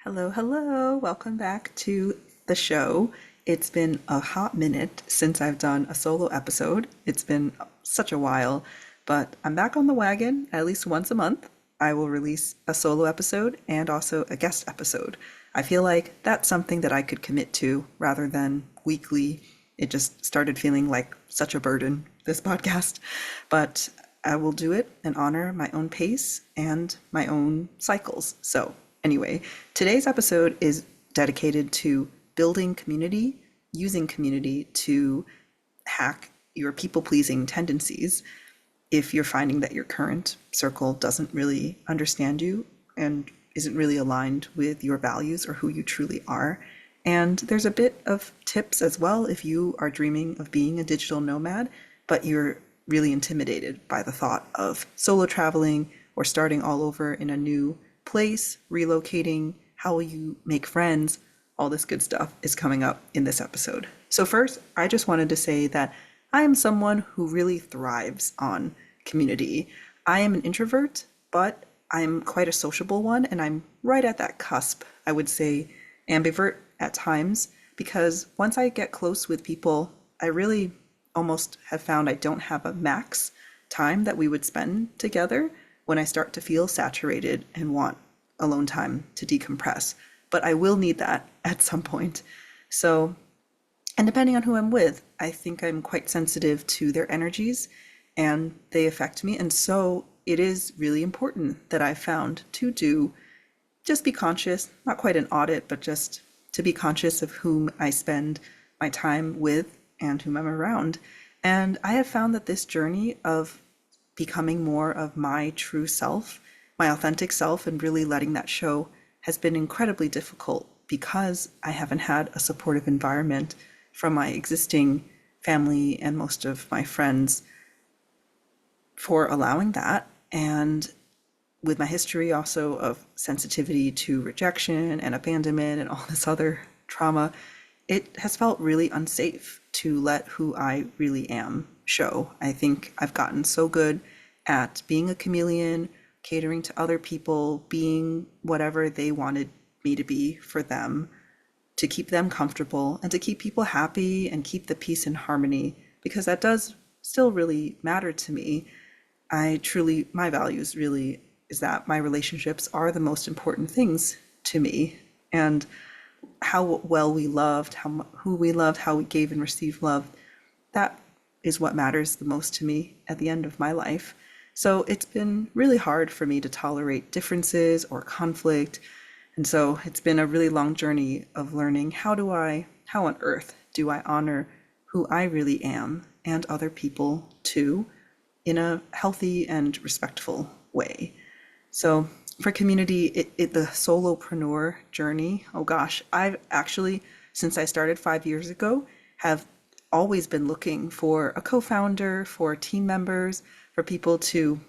Hello, hello. Welcome back to the show. It's been a hot minute since I've done a solo episode. It's been such a while, but I'm back on the wagon at least once a month. I will release a solo episode and also a guest episode. I feel like that's something that I could commit to rather than weekly. It just started feeling like such a burden, this podcast. But I will do it and honor my own pace and my own cycles. So, anyway, today's episode is dedicated to building community, using community to hack your people pleasing tendencies if you're finding that your current circle doesn't really understand you and isn't really aligned with your values or who you truly are. And there's a bit of tips as well if you are dreaming of being a digital nomad, but you're really intimidated by the thought of solo traveling or starting all over in a new place, relocating, how will you make friends? All this good stuff is coming up in this episode. So first, I just wanted to say that I am someone who really thrives on community. I am an introvert, but I'm quite a sociable one, and I'm right at that cusp, I would say ambivert at times, because once I get close with people, I really almost have found I don't have a max time that we would spend together when I start to feel saturated and want alone time to decompress. But I will need that at some point. So, and depending on who I'm with, I think I'm quite sensitive to their energies and they affect me. And so it is really important that I found to do just be conscious, not quite an audit, but just to be conscious of whom I spend my time with and whom I'm around. And I have found that this journey of becoming more of my true self, my authentic self, and really letting that show has been incredibly difficult because I haven't had a supportive environment from my existing family and most of my friends for allowing that. And with my history also of sensitivity to rejection and abandonment and all this other trauma, it has felt really unsafe to let who I really am show. I think I've gotten so good at being a chameleon, catering to other people, being whatever they wanted me to be for them, to keep them comfortable and to keep people happy and keep the peace and harmony, because that does still really matter to me. My values really is that my relationships are the most important things to me. And how well we loved, who we loved, how we gave and received love, that is what matters the most to me at the end of my life. So it's been really hard for me to tolerate differences or conflict. And so it's been a really long journey of learning how on earth do I honor who I really am and other people too in a healthy and respectful way. So for community, the solopreneur journey, oh gosh, I've actually, since I started 5 years ago, have always been looking for a co-founder, for team members, for people to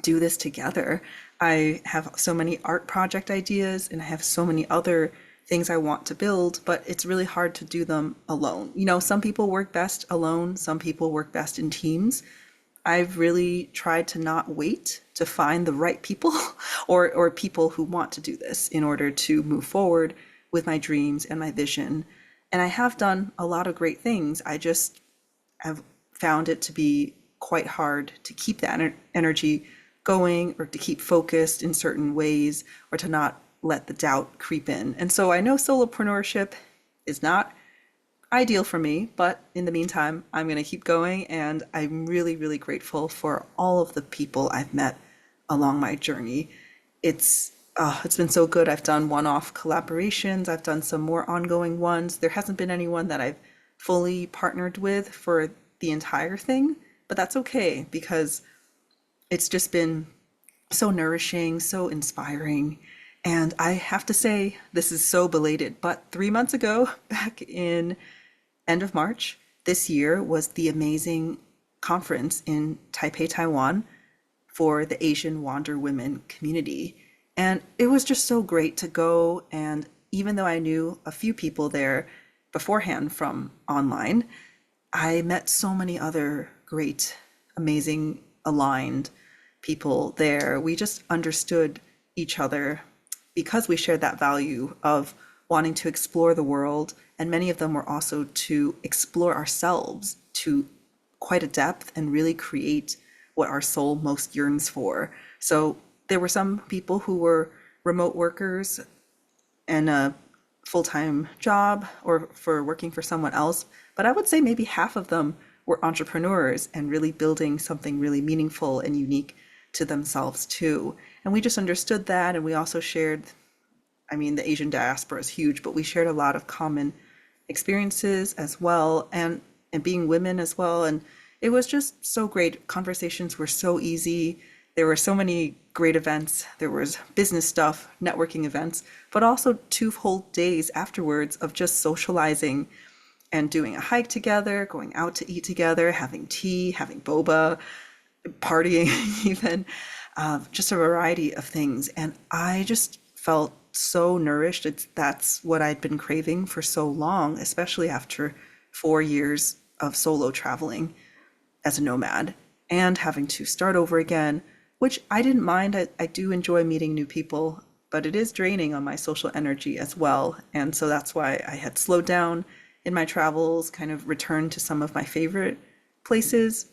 do this together. I have so many art project ideas and I have so many other things I want to build, but it's really hard to do them alone. You know, some people work best alone, some people work best in teams. I've really tried to not wait to find the right people or people who want to do this in order to move forward with my dreams and my vision. And I have done a lot of great things. I just have found it to be quite hard to keep that energy going or to keep focused in certain ways or to not let the doubt creep in. And so I know solopreneurship is not ideal for me, but in the meantime, I'm going to keep going. And I'm really, really grateful for all of the people I've met along my journey. It's been so good. I've done one-off collaborations. I've done some more ongoing ones. There hasn't been anyone that I've fully partnered with for the entire thing, but that's okay because it's just been so nourishing, so inspiring. And I have to say, this is so belated, but 3 months ago, back in end of March this year, was the amazing conference in Taipei, Taiwan for the Asian Wander Women community. And it was just so great to go. And even though I knew a few people there beforehand from online, I met so many other great, amazing, aligned people there. We just understood each other because we shared that value of wanting to explore the world, and many of them were also to explore ourselves to quite a depth and really create what our soul most yearns for. So there were some people who were remote workers and a full-time job or for working for someone else, but I would say maybe half of them were entrepreneurs and really building something really meaningful and unique to themselves too. And we just understood that, and we also shared, I mean, the Asian diaspora is huge, but we shared a lot of common experiences as well, and being women as well. And it was just so great. Conversations were so easy. There were so many great events. There was business stuff, networking events, but also 2 whole days afterwards of just socializing and doing a hike together, going out to eat together, having tea, having boba, partying even, just a variety of things. And I just felt so nourished. That's what I'd been craving for so long, especially after 4 years of solo traveling as a nomad and having to start over again, which I didn't mind. I do enjoy meeting new people, but it is draining on my social energy as well. And so that's why I had slowed down in my travels, kind of returned to some of my favorite places,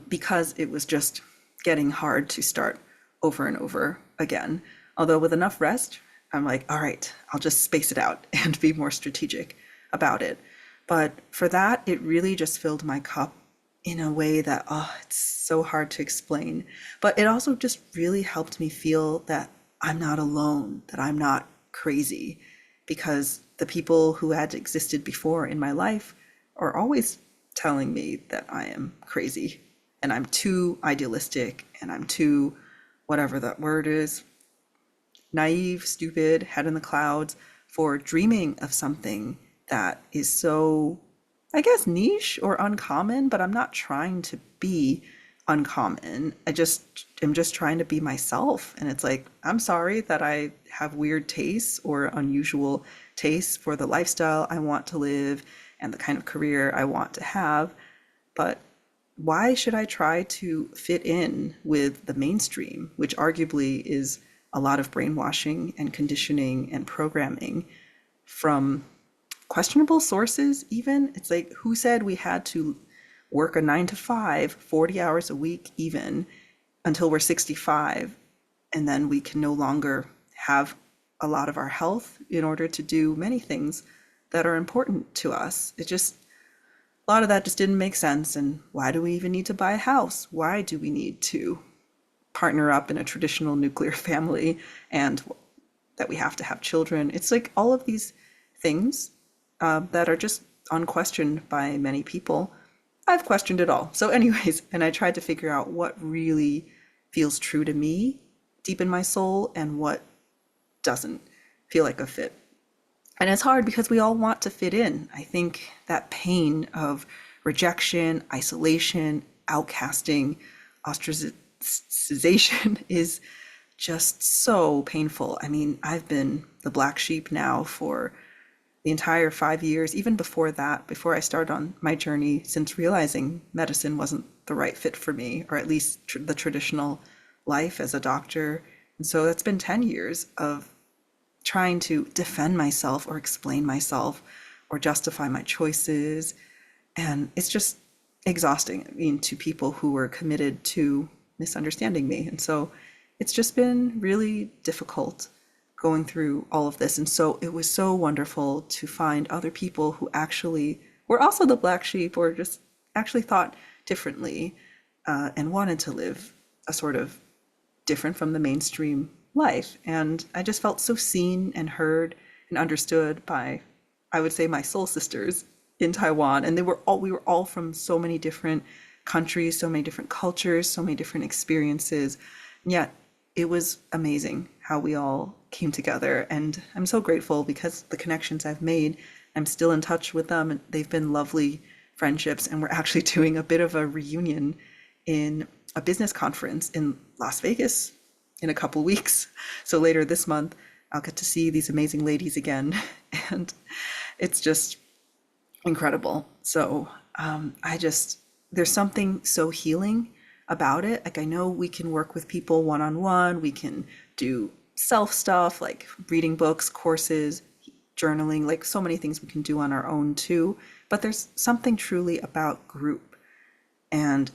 because it was just getting hard to start over and over again. Although with enough rest, I'm like, all right, I'll just space it out and be more strategic about it. But for that, it really just filled my cup in a way that, oh, it's so hard to explain. But it also just really helped me feel that I'm not alone, that I'm not crazy, because the people who had existed before in my life are always telling me that I am crazy and I'm too idealistic and I'm too, whatever that word is, naive, stupid, head in the clouds for dreaming of something that is so, I guess, niche or uncommon, but I'm not trying to be uncommon. I just am just trying to be myself. And it's like, I'm sorry that I have weird tastes or unusual tastes for the lifestyle I want to live and the kind of career I want to have. But why should I try to fit in with the mainstream, which arguably is a lot of brainwashing and conditioning and programming from questionable sources even? It's like, who said we had to work a 9 to 5, 40 hours a week even until we're 65, and then we can no longer have a lot of our health in order to do many things that are important to us? It just, a lot of that just didn't make sense. And why do we even need to buy a house? Why do we need to partner up in a traditional nuclear family, and that we have to have children? It's like all of these things that are just unquestioned by many people. I've questioned it all. So anyways, and I tried to figure out what really feels true to me deep in my soul and what doesn't feel like a fit. And it's hard because we all want to fit in. I think that pain of rejection, isolation, outcasting, ostracization is just so painful. I mean, I've been the black sheep now for the entire 5 years, even before that, before I started on my journey, since realizing medicine wasn't the right fit for me, or at least the traditional life as a doctor. And so that's been 10 years of trying to defend myself or explain myself or justify my choices. And it's just exhausting, I mean, to people who were committed to misunderstanding me. And so it's just been really difficult going through all of this. And so it was so wonderful to find other people who actually were also the black sheep or just actually thought differently, and wanted to live a sort of different from the mainstream life. And I just felt so seen and heard and understood by, I would say, my soul sisters in Taiwan. And we were all from so many different countries, so many different cultures, so many different experiences. And yet it was amazing how we all came together. And I'm so grateful because the connections I've made, I'm still in touch with them, and they've been lovely friendships. And we're actually doing a bit of a reunion in a business conference in Las Vegas in a couple weeks. So later this month, I'll get to see these amazing ladies again. And it's just incredible. So there's something so healing about it. Like, I know we can work with people one-on-one, we can do self stuff like reading books, courses, journaling, like so many things we can do on our own too. But there's something truly about group and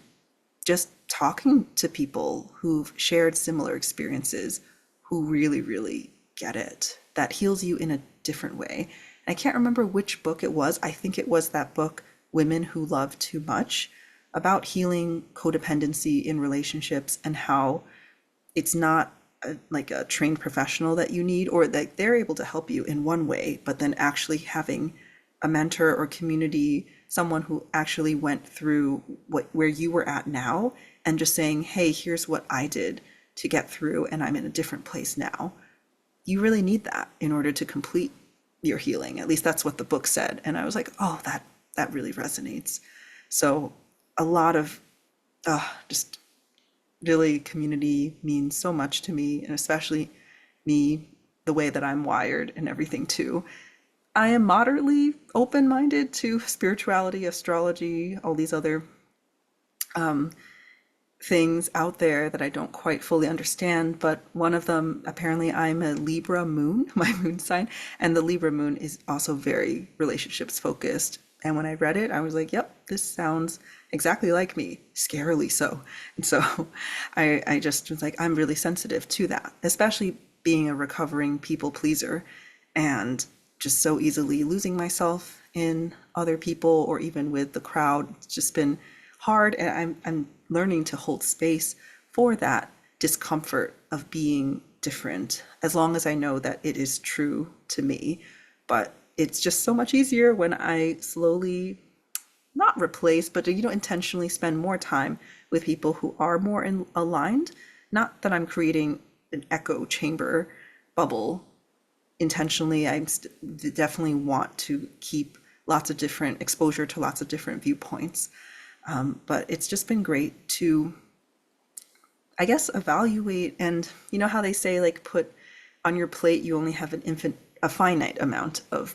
just talking to people who've shared similar experiences, who really, really get it, that heals you in a different way. And I can't remember which book it was. I think it was that book, Women Who Love Too Much, about healing codependency in relationships and how it's not like a trained professional that you need, or that they're able to help you in one way, but then actually having a mentor or community, someone who actually went through where you were at now, and just saying, hey, here's what I did to get through, and I'm in a different place now. You really need that in order to complete your healing. At least that's what the book said. And I was like, oh, that really resonates. So a lot of just really community means so much to me, and especially me, the way that I'm wired and everything too. I am moderately open-minded to spirituality, astrology, all these other things out there that I don't quite fully understand. But one of them, apparently, I'm a Libra moon, my moon sign, and the Libra moon is also very relationships focused. And when I read it, I was like, yep, this sounds exactly like me, scarily so. And so I just was like, I'm really sensitive to that, especially being a recovering people pleaser and just so easily losing myself in other people or even with the crowd. It's just been hard. And I'm learning to hold space for that discomfort of being different, as long as I know that it is true to me. But it's just so much easier when I slowly not replace, but intentionally spend more time with people who are more aligned. Not that I'm creating an echo chamber bubble intentionally. Definitely want to keep lots of different exposure to lots of different viewpoints. But it's just been great to, I guess, evaluate. And you know how they say, like, put on your plate, you only have a finite amount of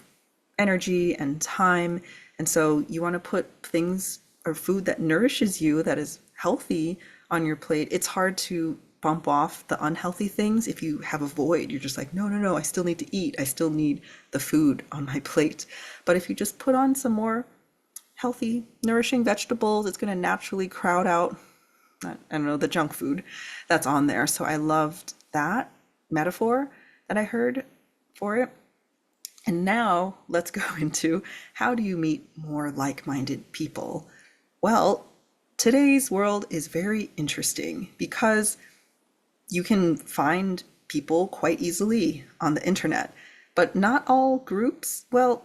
energy and time. And so you want to put things or food that nourishes you, that is healthy on your plate. It's hard to bump off the unhealthy things if you have a void. You're just like, no, no, no, I still need to eat. I still need the food on my plate. But if you just put on some more healthy, nourishing vegetables, it's going to naturally crowd out, I don't know, the junk food that's on there. So I loved that metaphor that I heard for it. And now let's go into, how do you meet more like-minded people? Well, today's world is very interesting because you can find people quite easily on the internet, but not all groups. Well,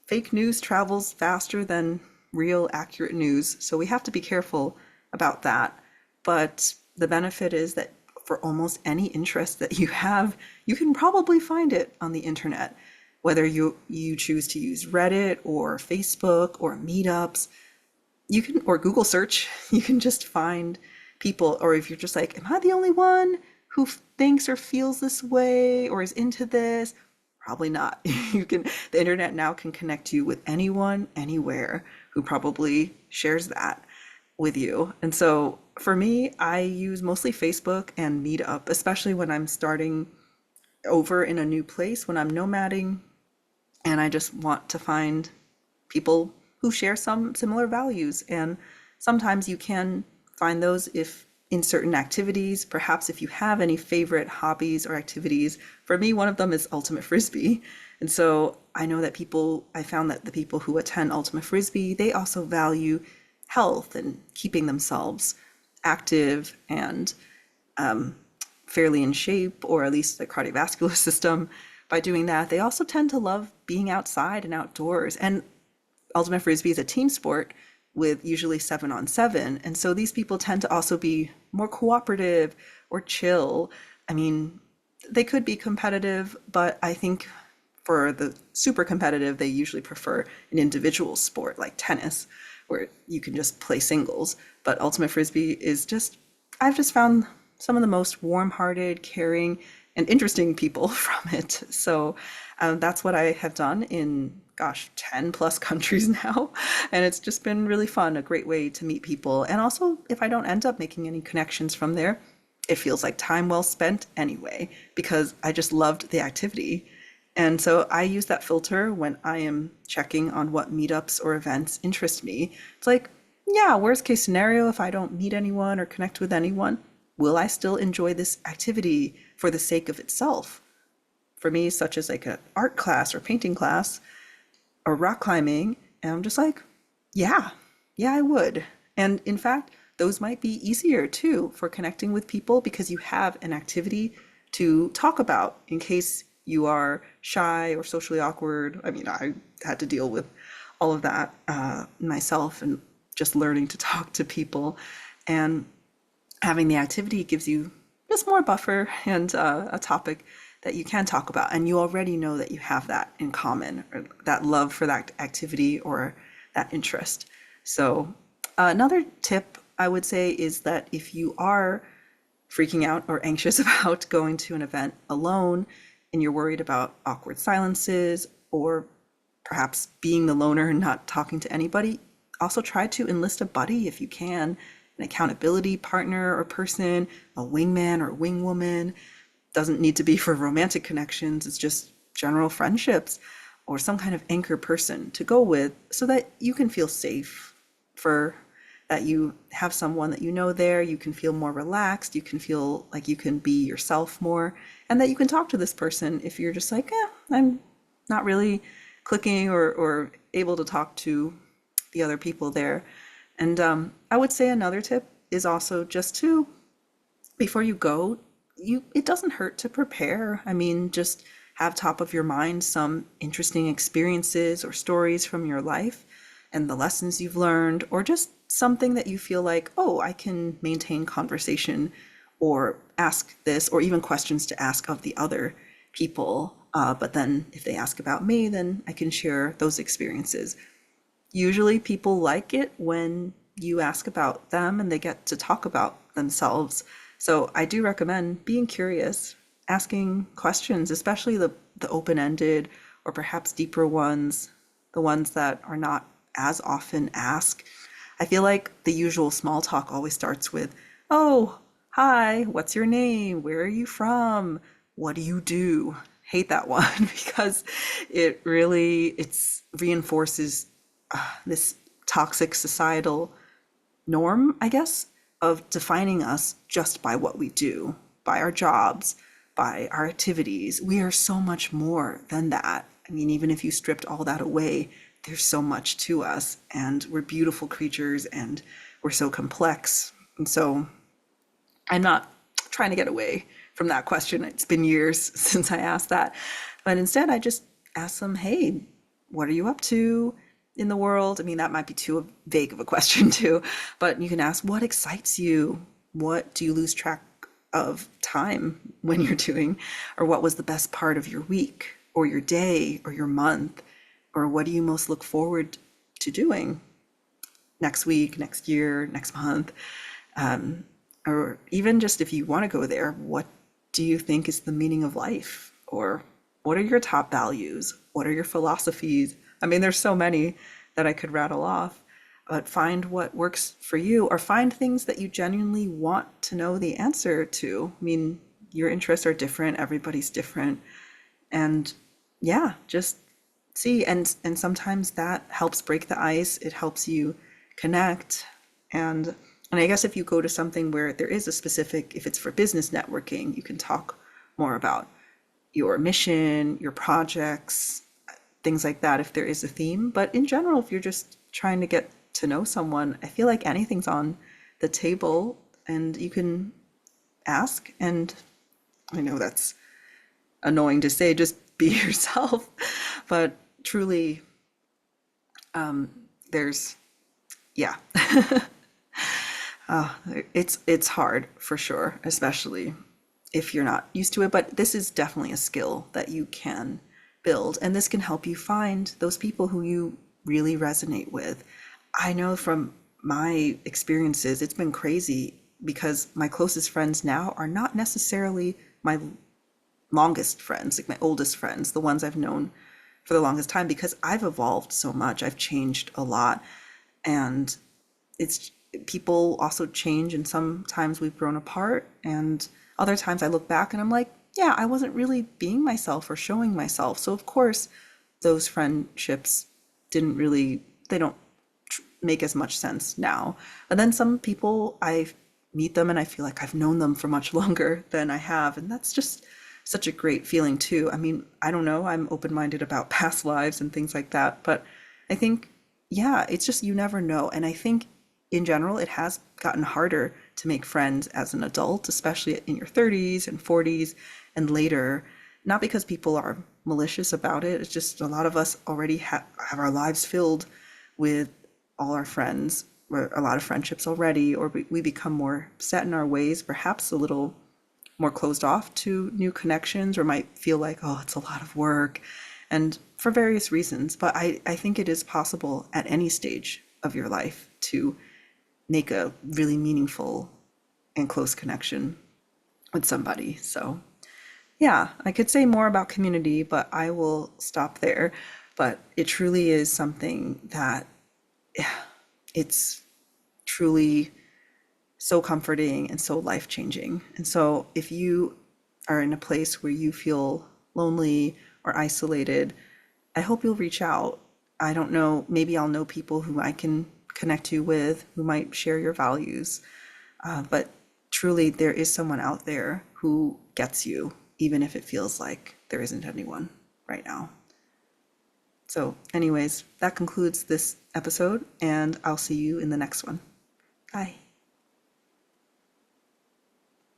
fake news travels faster than real accurate news, so we have to be careful about that. But the benefit is that for almost any interest that you have, you can probably find it on the internet. Whether you choose to use Reddit or Facebook or meetups, you can, or Google search, you can just find people. Or if you're just like, am I the only one who thinks or feels this way or is into this? Probably not. The internet now can connect you with anyone, anywhere, who probably shares that with you. And so for me, I use mostly Facebook and Meetup, especially when I'm starting over in a new place, when I'm nomading, and I just want to find people who share some similar values. And sometimes you can find those if in certain activities, perhaps if you have any favorite hobbies or activities. For me, one of them is Ultimate Frisbee. And so I know that I found that the people who attend Ultimate Frisbee, they also value health and keeping themselves active and fairly in shape, or at least the cardiovascular system. By doing that, they also tend to love being outside and outdoors. And Ultimate Frisbee is a team sport with usually 7-on-7. And so these people tend to also be more cooperative or chill. I mean, they could be competitive, but I think for the super competitive, they usually prefer an individual sport like tennis, where you can just play singles. But Ultimate Frisbee is I've just found some of the most warm-hearted, caring, and interesting people from it. So that's what I have done in, 10 plus countries now. And it's just been really fun, a great way to meet people. And also, if I don't end up making any connections from there, it feels like time well spent anyway, because I just loved the activity. And so I use that filter when I am checking on what meetups or events interest me. It's like, yeah, worst case scenario, if I don't meet anyone or connect with anyone, will I still enjoy this activity for the sake of itself? For me, such as like an art class or painting class or rock climbing, and I'm just like, yeah, yeah, I would. And in fact, those might be easier too for connecting with people because you have an activity to talk about in case you are shy or socially awkward. I mean, I had to deal with all of that myself and just learning to talk to people. And having the activity gives you just more buffer and a topic that you can talk about. And you already know that you have that in common, or that love for that activity or that interest. So, another tip I would say is that if you are freaking out or anxious about going to an event alone and you're worried about awkward silences or perhaps being the loner and not talking to anybody, also try to enlist a buddy if you can, an accountability partner or person, a wingman or wingwoman. Doesn't need to be for romantic connections, it's just general friendships or some kind of anchor person to go with so that you can feel safe, for that you have someone that you know there, you can feel more relaxed, you can feel like you can be yourself more, and that you can talk to this person if you're just like, I'm not really clicking or able to talk to the other people there. And I would say another tip is also just to, before you go, it doesn't hurt to prepare. I mean, just have top of your mind some interesting experiences or stories from your life and the lessons you've learned, or just something that you feel like, oh, I can maintain conversation or ask this, or even questions to ask of the other people. But then if they ask about me, then I can share those experiences. Usually people like it when you ask about them and they get to talk about themselves. So I do recommend being curious, asking questions, especially the open-ended or perhaps deeper ones, the ones that are not as often asked. I feel like the usual small talk always starts with, oh, hi, what's your name? Where are you from? What do you do? Hate that one because it's reinforces this toxic societal norm, I guess, of defining us just by what we do, by our jobs, by our activities. We are so much more than that. I mean, even if you stripped all that away, there's so much to us, and we're beautiful creatures, and we're so complex. And so I'm not trying to get away from that question. It's been years since I asked that. But instead, I just ask them, hey, what are you up to in the world? I mean, that might be too vague of a question too, but you can ask, what excites you? What do you lose track of time when you're doing? Or what was the best part of your week or your day or your month? Or what do you most look forward to doing next week, next year, next month? Or even just if you want to go there, what do you think is the meaning of life? Or what are your top values? What are your philosophies? I mean, there's so many that I could rattle off, but find what works for you, or find things that you genuinely want to know the answer to. I mean, your interests are different, everybody's different. And yeah, just see. And sometimes that helps break the ice. It helps you connect. And I guess if you go to something where there is a specific, if it's for business networking, you can talk more about your mission, your projects, things like that if there is a theme. But in general, if you're just trying to get to know someone, I feel like anything's on the table and you can ask. And I know that's annoying to say, just be yourself. But truly, there's, yeah. It's hard for sure, especially if you're not used to it, but this is definitely a skill that you can build, and this can help you find those people who you really resonate with. I know from my experiences, it's been crazy because my closest friends now are not necessarily my longest friends, like my oldest friends, the ones I've known for the longest time, because I've evolved so much. I've changed a lot, and it's people also change, and sometimes we've grown apart, and other times I look back and I'm like, yeah, I wasn't really being myself or showing myself. So of course, those friendships didn't really, they don't make as much sense now. And then some people, I meet them and I feel like I've known them for much longer than I have, and that's just such a great feeling too. I mean, I don't know, I'm open-minded about past lives and things like that, but I think, yeah, it's just you never know. And I think in general, it has gotten harder to make friends as an adult, especially in your 30s and 40s and later. Not because people are malicious about it, it's just a lot of us already have our lives filled with all our friends, or a lot of friendships already, or we become more set in our ways, perhaps a little more closed off to new connections, or might feel like, oh, it's a lot of work, and for various reasons. But I think it is possible at any stage of your life to make a really meaningful and close connection with somebody. So, yeah, I could say more about community, but I will stop there. But it truly is something that it's truly so comforting and so life changing. And so, if you are in a place where you feel lonely or isolated, I hope you'll reach out. I don't know, maybe I'll know people who I can connect you with who might share your values. But truly, there is someone out there who gets you, even if it feels like there isn't anyone right now. So, anyways, that concludes this episode, and I'll see you in the next one. Bye.